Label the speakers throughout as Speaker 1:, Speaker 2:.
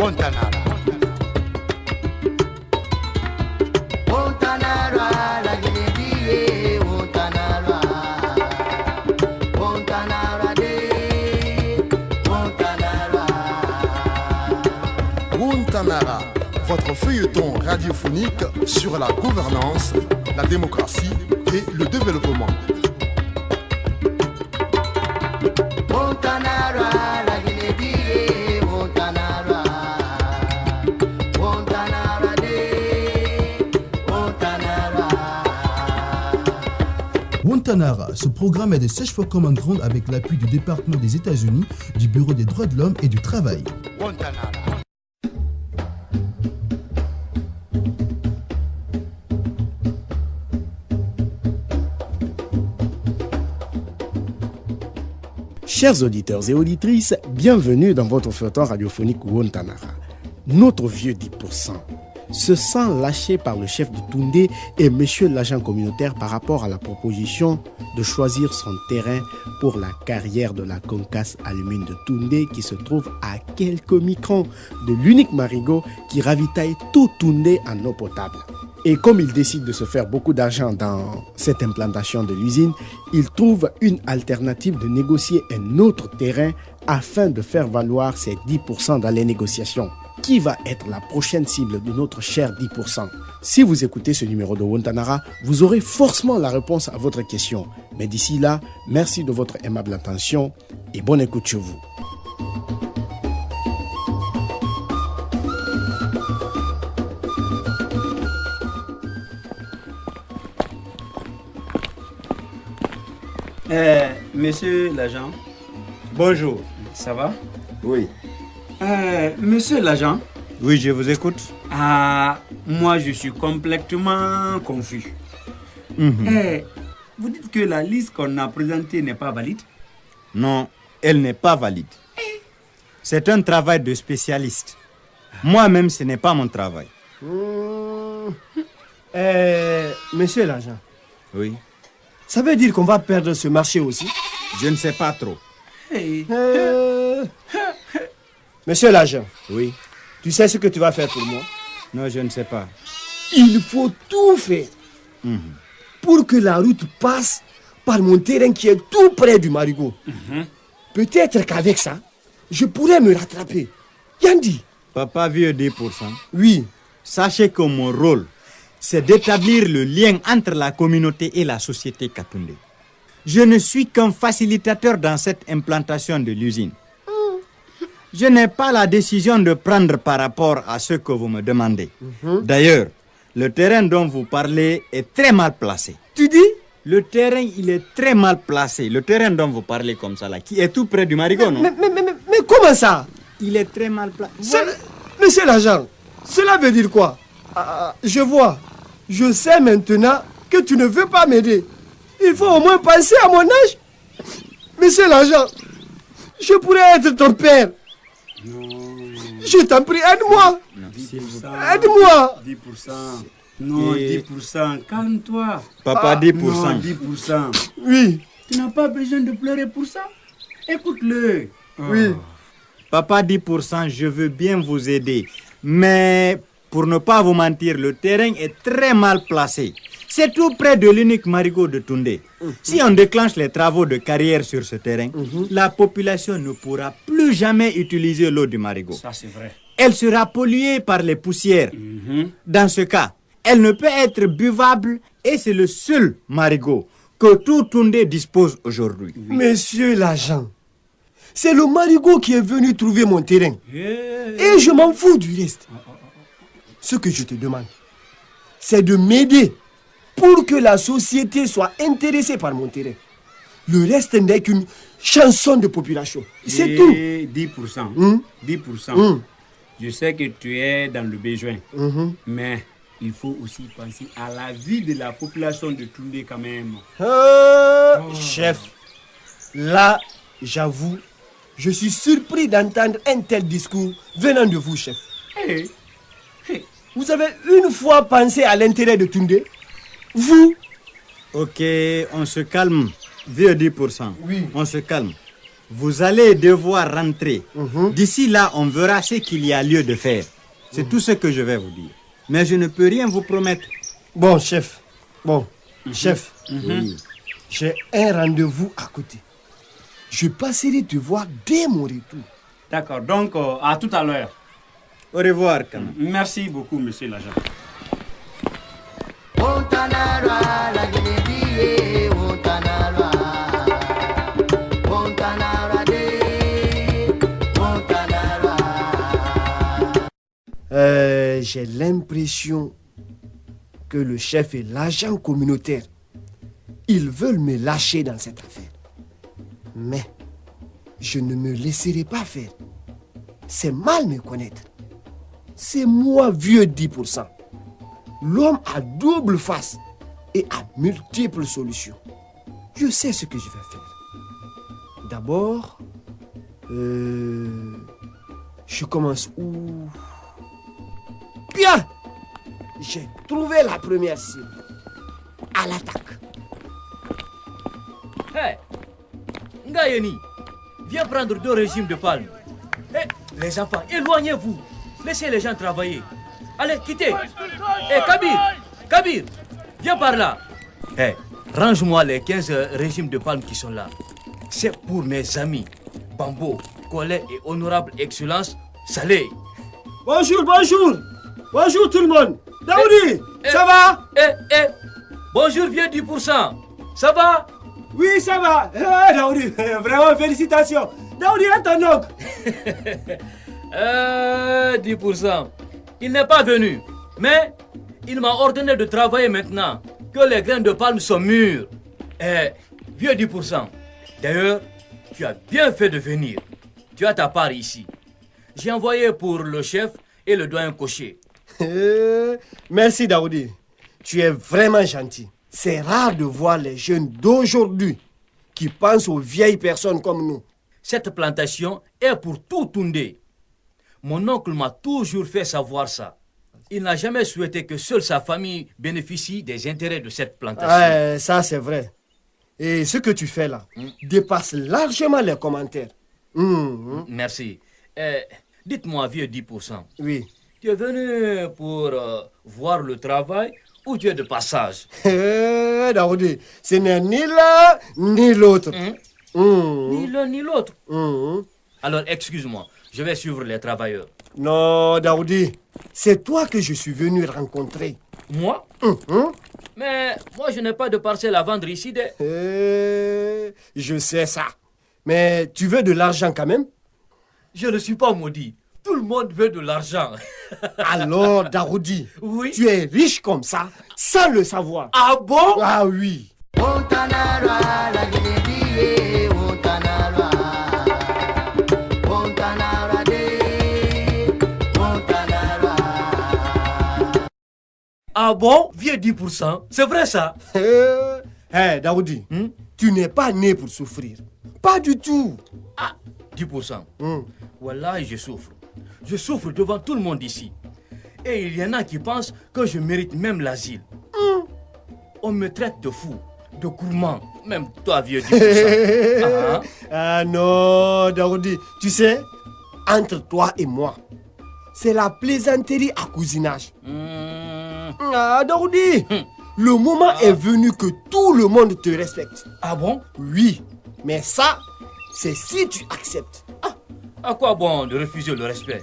Speaker 1: Montanara. Montanara, la Guinée, Montanara. Montanara de Montanara.
Speaker 2: Montanara, votre feuilleton radiophonique sur la gouvernance, la démocratie et le développement.
Speaker 1: Montanara, la Guinée, Montanara. Montanara de Montanara.
Speaker 3: Montanara, ce programme est de Search for Common Ground avec l'appui du département des États-Unis, du Bureau des droits de l'homme et du travail.
Speaker 1: Montanara.
Speaker 4: Chers auditeurs et auditrices, bienvenue dans votre feuilleton radiophonique Montanara. Notre vieux 10% se sent lâché par le chef de Toundé et monsieur l'agent communautaire par rapport à la proposition de choisir son terrain pour la carrière de la concasse alumine de Toundé qui se trouve à quelques microns de l'unique marigot qui ravitaille tout Toundé en eau potable. Et comme il décide de se faire beaucoup d'argent dans cette implantation de l'usine, il trouve une alternative de négocier un autre terrain afin de faire valoir ses 10% dans les négociations. Qui va être la prochaine cible de notre cher 10%? Si vous écoutez ce numéro de Montanara, vous aurez forcément la réponse à votre question. Mais d'ici là, merci de votre aimable attention et bonne écoute chez vous.
Speaker 5: Monsieur l'agent,
Speaker 6: Bonjour.
Speaker 5: ça va?
Speaker 6: Oui.
Speaker 5: Monsieur l'agent,
Speaker 6: Oui, je vous écoute.
Speaker 5: moi je suis complètement confus. Vous dites que la liste qu'on a présentée n'est pas valide?
Speaker 6: Non, elle n'est pas valide. C'est un travail de spécialiste. Moi-même, ce n'est pas mon travail.
Speaker 7: Monsieur l'agent,
Speaker 6: Oui.
Speaker 7: ça veut dire qu'on va perdre ce marché aussi?
Speaker 6: Je ne sais pas trop.
Speaker 5: Hey.
Speaker 7: Monsieur l'agent,
Speaker 6: Oui.
Speaker 7: tu sais ce que tu vas faire pour moi?
Speaker 6: Non, je ne sais pas.
Speaker 7: Il faut tout faire pour que la route passe par mon terrain qui est tout près du marigot. Peut-être qu'avec ça, je pourrais me rattraper. Yandi?
Speaker 6: Papa vieux 10%.
Speaker 7: Oui.
Speaker 6: Sachez que mon rôle, c'est d'établir le lien entre la communauté et la société Katoundé. Je ne suis qu'un facilitateur dans cette implantation de l'usine. Je n'ai pas la décision de prendre par rapport à ce que vous me demandez. D'ailleurs, le terrain dont vous parlez est très mal placé.
Speaker 7: Tu dis?
Speaker 6: Le terrain, il est très mal placé. Le terrain dont vous parlez comme ça, là, qui est tout près du marigot, non?
Speaker 7: Mais comment ça?
Speaker 6: Il est très mal placé.
Speaker 7: Monsieur l'agent, cela veut dire quoi? Je vois. Je sais maintenant que tu ne veux pas m'aider. Il faut au moins penser à mon âge. Monsieur l'agent, je pourrais être ton père. Je t'en prie, aide-moi.
Speaker 5: 10%.
Speaker 7: Aide-moi.
Speaker 5: 10%. Non,
Speaker 6: Et-
Speaker 5: 10%. Calme-toi.
Speaker 6: Papa, 10%.
Speaker 5: Non, 10%.
Speaker 7: Oui,
Speaker 5: Tu n'as pas besoin de pleurer pour ça. Écoute-le.
Speaker 7: oui.
Speaker 6: Papa, 10%, je veux bien vous aider. Mais, pour ne pas vous mentir, le terrain est très mal placé. C'est tout près de l'unique marigot de Toundé. Si on déclenche les travaux de carrière sur ce terrain, la population ne pourra plus jamais utiliser l'eau du marigot.
Speaker 5: Ça, c'est vrai.
Speaker 6: Elle sera polluée par les poussières. Dans ce cas, elle ne peut être buvable et c'est le seul marigot que tout Toundé dispose aujourd'hui.
Speaker 7: Monsieur l'agent, c'est le marigot qui est venu trouver mon terrain. Et je m'en fous du reste. Ce que je te demande, c'est de m'aider pour que la société soit intéressée par mon terrain. Le reste n'est qu'une chanson de population. C'est tout.
Speaker 5: 10%. 10%. Je sais que tu es dans le besoin. Mais il faut aussi penser à la vie de la population de Toundé quand même.
Speaker 7: Chef, là, j'avoue, je suis surpris d'entendre un tel discours venant de vous, chef.
Speaker 5: Hey.
Speaker 7: Vous avez une fois pensé à l'intérêt de Toundé? Vous?
Speaker 6: Ok, on se calme. Vieux 10%.
Speaker 7: Oui.
Speaker 6: On se calme. Vous allez devoir rentrer. D'ici là, on verra ce qu'il y a lieu de faire. C'est tout ce que je vais vous dire. Mais je ne peux rien vous promettre.
Speaker 7: Bon, chef. Chef.
Speaker 6: Oui.
Speaker 7: J'ai un rendez-vous à côté. Je passerai te voir dès mon retour.
Speaker 5: D'accord, donc à tout à l'heure.
Speaker 6: Au revoir, Kana.
Speaker 5: Merci beaucoup, monsieur l'agent.
Speaker 1: Montanara, la Guinée, Montanara. Montanara de, Montanara.
Speaker 7: J'ai l'impression que le chef et l'agent communautaire, ils veulent me lâcher dans cette affaire. Mais je ne me laisserai pas faire. C'est mal me connaître. C'est moi, vieux 10%. L'homme a double face et a multiples solutions. Je sais ce que je vais faire. D'abord, je commence où? Bien! J'ai trouvé la première cible. À l'attaque.
Speaker 8: Hé, Ngayeni, viens prendre 2 régimes de palme. Hé, les enfants, éloignez-vous. Laissez les gens travailler. Allez, quittez. Hé, Kabir, viens par là. Hé, range-moi les 15 régimes de palme qui sont là. C'est pour mes amis, Bambo, Collet et Honorable Excellence, Saleh.
Speaker 7: Bonjour tout le monde. Daoudi, ça va?
Speaker 8: Bonjour, vieux 10%. Ça va?
Speaker 7: Oui, ça va. Daoudi, vraiment félicitations. Daoudi, à ton oncle.
Speaker 8: 10%. Il n'est pas venu, mais il m'a ordonné de travailler maintenant que les graines de palme sont mûres. Vieux 10%. D'ailleurs, tu as bien fait de venir. Tu as ta part ici. J'ai envoyé pour le chef et le doyen cocher.
Speaker 7: Merci Daoudi. Tu es vraiment gentil. C'est rare de voir les jeunes d'aujourd'hui qui pensent aux vieilles personnes comme nous.
Speaker 8: Cette plantation est pour tout Toundé. Mon oncle m'a toujours fait savoir ça. Il n'a jamais souhaité que seule sa famille bénéficie des intérêts de cette plantation.
Speaker 7: Ça c'est vrai. Et ce que tu fais là dépasse largement les commentaires.
Speaker 8: Merci. Dites-moi, vieux 10%.
Speaker 7: Oui.
Speaker 8: Tu es venu pour voir le travail ou tu es de passage?
Speaker 7: Daoudi, ce n'est ni l'un ni l'autre.
Speaker 8: Ni l'un ni l'autre. Alors, excuse-moi, je vais suivre les travailleurs.
Speaker 7: Non, Daoudi, c'est toi que je suis venu rencontrer.
Speaker 8: Moi? Mais moi, je n'ai pas de parcelle à vendre ici.
Speaker 7: Je sais ça. Mais tu veux de l'argent quand même?
Speaker 8: Je ne suis pas maudit. Tout le monde veut de l'argent.
Speaker 7: Alors, Daoudi,
Speaker 8: oui?
Speaker 7: Tu es riche comme ça, sans le savoir.
Speaker 8: Ah bon?
Speaker 7: Ah oui.
Speaker 1: Montanara, la Guinée, Montanara. Montanara de, Montanara.
Speaker 8: Ah bon? Vieux 10%. C'est vrai ça?
Speaker 7: Daoudi, tu n'es pas né pour souffrir. Pas du tout.
Speaker 8: Ah, 10%. Voilà, je souffre. Je souffre devant tout le monde ici. Et il y en a qui pensent que je mérite même l'asile. On me traite de fou, de gourmand. Même toi, vieux 10%.
Speaker 7: Ah non, Daoudi. Tu sais, entre toi et moi, c'est la plaisanterie à cousinage. Ah, Daoudi, le moment est venu que tout le monde te respecte.
Speaker 8: Ah bon?
Speaker 7: Oui, mais ça, c'est si tu acceptes.
Speaker 8: À quoi bon de refuser le respect?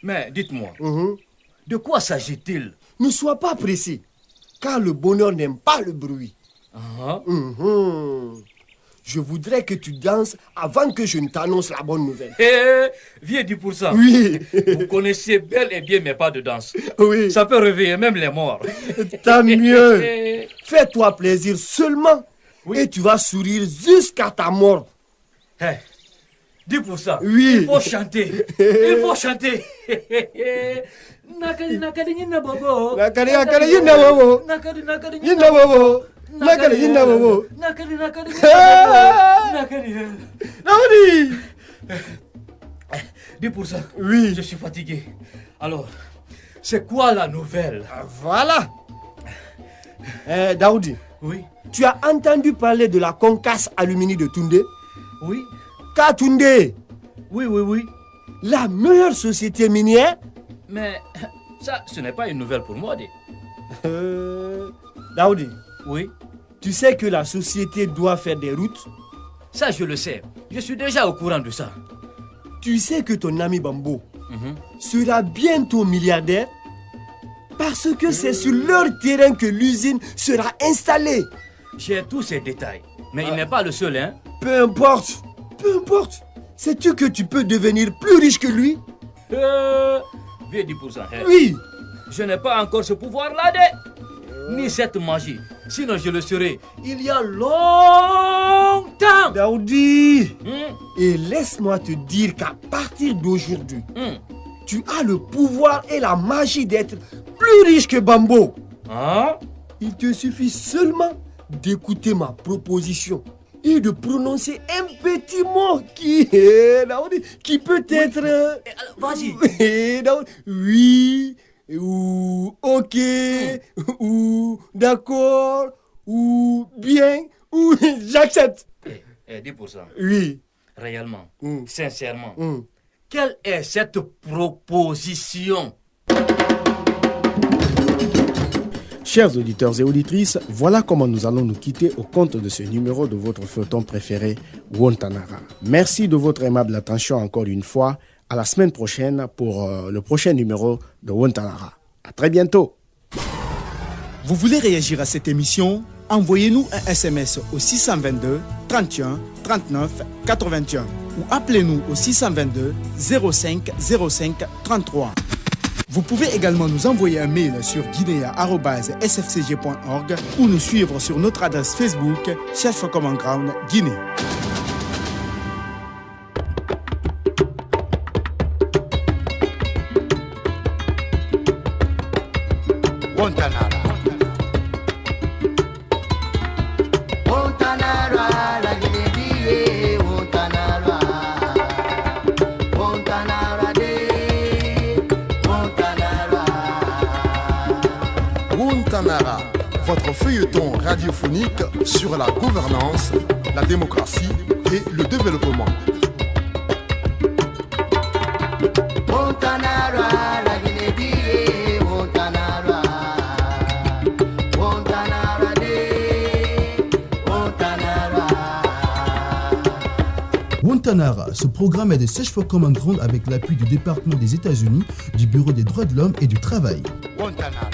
Speaker 8: Mais dites-moi, de quoi s'agit-il?
Speaker 7: Ne sois pas pressé, car le bonheur n'aime pas le bruit. Je voudrais que tu danses avant que je ne t'annonce la bonne nouvelle.
Speaker 8: Vieux 10%.
Speaker 7: Oui.
Speaker 8: Vous connaissez bel et bien mes pas de danse.
Speaker 7: Oui.
Speaker 8: Ça peut réveiller même les morts.
Speaker 7: Tant mieux. Fais-toi plaisir seulement et tu vas sourire jusqu'à ta mort.
Speaker 8: 10%.
Speaker 7: Oui.
Speaker 8: Il faut chanter. Il faut chanter. Nakari nakari yinna bobo.
Speaker 7: Nakari nakari yinna bobo.
Speaker 8: Nakari nakari
Speaker 7: Yinna bobo. Nakari yinna bobo.
Speaker 8: Nakari nakari yinna nakari.
Speaker 7: Daoudi.
Speaker 8: 10%.
Speaker 7: Oui.
Speaker 8: Je suis fatigué. Alors, c'est quoi la nouvelle?
Speaker 7: Voilà. Daoudi.
Speaker 8: Oui.
Speaker 7: Tu as entendu parler de la concasse aluminique de Toundé?
Speaker 8: Oui.
Speaker 7: Katunde,
Speaker 8: Oui, oui, oui.
Speaker 7: la meilleure société minière.
Speaker 8: Mais ça, ce n'est pas une nouvelle pour moi.
Speaker 7: Daoudi,
Speaker 8: Oui,
Speaker 7: tu sais que la société doit faire des routes.
Speaker 8: ça je le sais. Je suis déjà au courant de ça.
Speaker 7: Tu sais que ton ami Bambo
Speaker 8: Mhm.
Speaker 7: sera bientôt milliardaire parce que c'est sur leur terrain que l'usine sera installée.
Speaker 8: J'ai tous ces détails. Mais il n'est pas le seul, hein.
Speaker 7: Peu importe, peu importe. Sais-tu que tu peux devenir plus riche que lui?
Speaker 8: Viens 10%. Hein.
Speaker 7: Oui.
Speaker 8: Je n'ai pas encore ce pouvoir-là, ni cette magie. Sinon, je le serai il y a longtemps.
Speaker 7: Daoudi,
Speaker 8: Hmm,
Speaker 7: et laisse-moi te dire qu'à partir d'aujourd'hui,
Speaker 8: hmm.
Speaker 7: tu as le pouvoir et la magie d'être plus riche que Bambo.
Speaker 8: Hein?
Speaker 7: Il te suffit seulement d'écouter ma proposition et de prononcer un petit mot qui peut être...
Speaker 8: Vas-y.
Speaker 7: Oui, ou ok, ou d'accord, ou bien, ou j'accepte.
Speaker 8: 10%.
Speaker 7: Oui.
Speaker 8: Réellement,
Speaker 7: Mm.
Speaker 8: sincèrement.
Speaker 7: Mm.
Speaker 8: Quelle est cette proposition?
Speaker 4: Chers auditeurs et auditrices, voilà comment nous allons nous quitter au compte de ce numéro de votre feuilleton préféré, Wontanara. Merci de votre aimable attention encore une fois. À la semaine prochaine pour le prochain numéro de Wontanara. À très bientôt.
Speaker 3: Vous voulez réagir à cette émission? Envoyez-nous un SMS au 622 31 39 81 ou appelez-nous au 622 05 05 33. Vous pouvez également nous envoyer un mail sur guinea@sfcg.org ou nous suivre sur notre adresse Facebook Chef Common Ground Guinée.
Speaker 1: Wontanara, la Guinée, Wontanara. Wontanara de, Wontanara.
Speaker 2: Wontanara, votre feuilleton radiophonique sur la gouvernance, la démocratie et le développement.
Speaker 1: Wontanara, la Guinée, Wontanara. Wontanara de, Wontanara.
Speaker 3: Wontanara, ce programme est de Search for Common Ground avec l'appui du département des États-Unis, du Bureau des droits de l'homme et du travail.
Speaker 1: Wontanara.